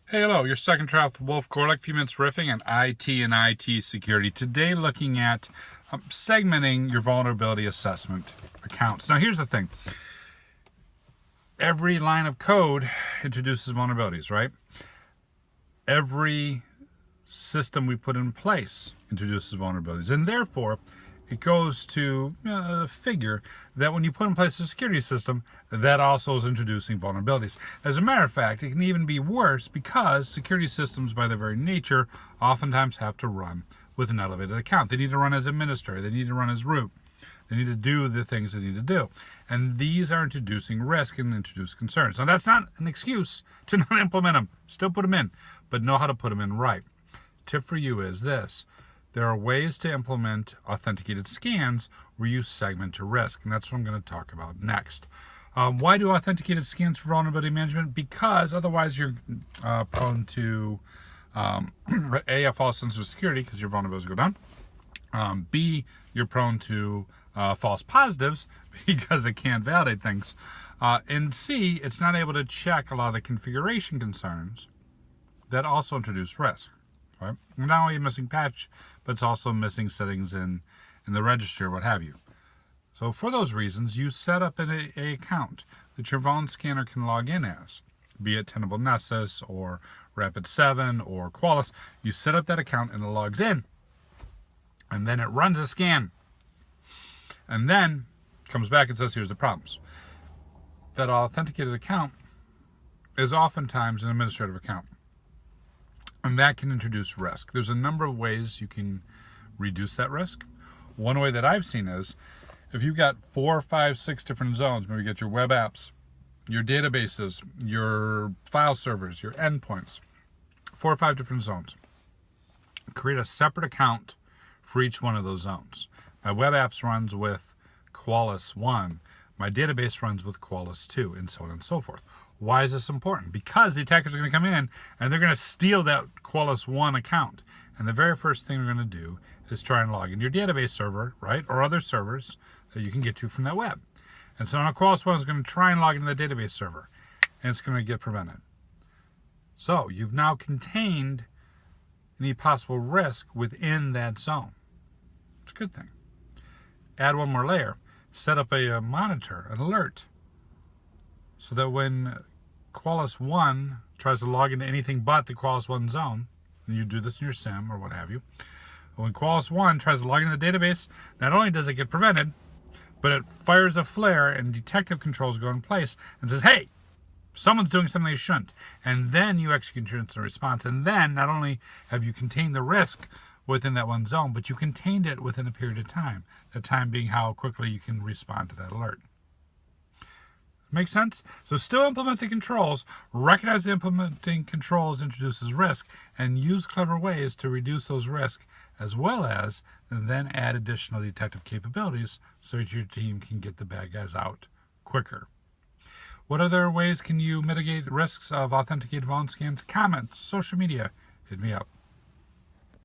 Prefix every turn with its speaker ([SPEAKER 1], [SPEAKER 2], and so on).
[SPEAKER 1] Hey, hello, your second trial with Wolf Gorlick, few minutes riffing on IT and IT security. Today looking at segmenting your vulnerability assessment accounts. Now here's the thing. Every line of code introduces vulnerabilities, right? Every system we put in place introduces vulnerabilities. And therefore, it goes to figure that when you put in place a security system, that also is introducing vulnerabilities. As a matter of fact, it can even be worse because security systems, by their very nature, oftentimes have to run with an elevated account. They need to run as administrator. They need to run as root. They need to do the things they need to do. And these are introducing risk and introduce concerns. Now, that's not an excuse to not implement them. Still put them in, but know how to put them in right. Tip for you is this. There are ways to implement authenticated scans where you segment your risk, and that's what I'm going to talk about next. Why do authenticated scans for vulnerability management? Because otherwise you're prone to A, a false sense of security because your vulnerabilities go down. B, you're prone to false positives because it can't validate things. And C, it's not able to check a lot of the configuration concerns that also introduce risk. Right? Not only missing patch, but it's also missing settings in the registry or what have you. So for those reasons, you set up an account that your Vuln scanner can log in as, be it Tenable Nessus or Rapid7 or Qualys. You set up that account and it logs in, and then it runs a scan, and then comes back and says, here's the problems. That authenticated account is oftentimes an administrative account. And that can introduce risk. There's a number of ways you can reduce that risk. One way that I've seen is if you've got 4, 5, 6 different zones, maybe you get your web apps, your databases, your file servers, your endpoints, 4 or 5 different zones. Create a separate account for each one of those zones. My web apps runs with Qualys 1. My database runs with Qualys 2, and so on and so forth. Why is this important? Because the attackers are going to come in and they're going to steal that Qualys 1 account. And the very first thing they're going to do is try and log into your database server, right? Or other servers that you can get to from that web. And so now Qualys 1 is going to try and log into the database server, and it's going to get prevented. So you've now contained any possible risk within that zone. It's a good thing. Add one more layer. Set up a monitor, an alert, so that when Qualys 1 tries to log into anything but the Qualys 1 zone, and you do this in your SIM or what have you, when Qualys 1 tries to log into the database, not only does it get prevented, but it fires a flare and detective controls go in place and says, hey, someone's doing something they shouldn't. And then you execute your instant response. And then not only have you contained the risk within that one zone, but you contained it within a period of time. The time being how quickly you can respond to that alert. Make sense? So still implement the controls, recognize the implementing controls introduces risk, and use clever ways to reduce those risks, as well as and then add additional detective capabilities so that your team can get the bad guys out quicker. What other ways can you mitigate the risks of authenticated vuln scans? Comments, social media, hit me up.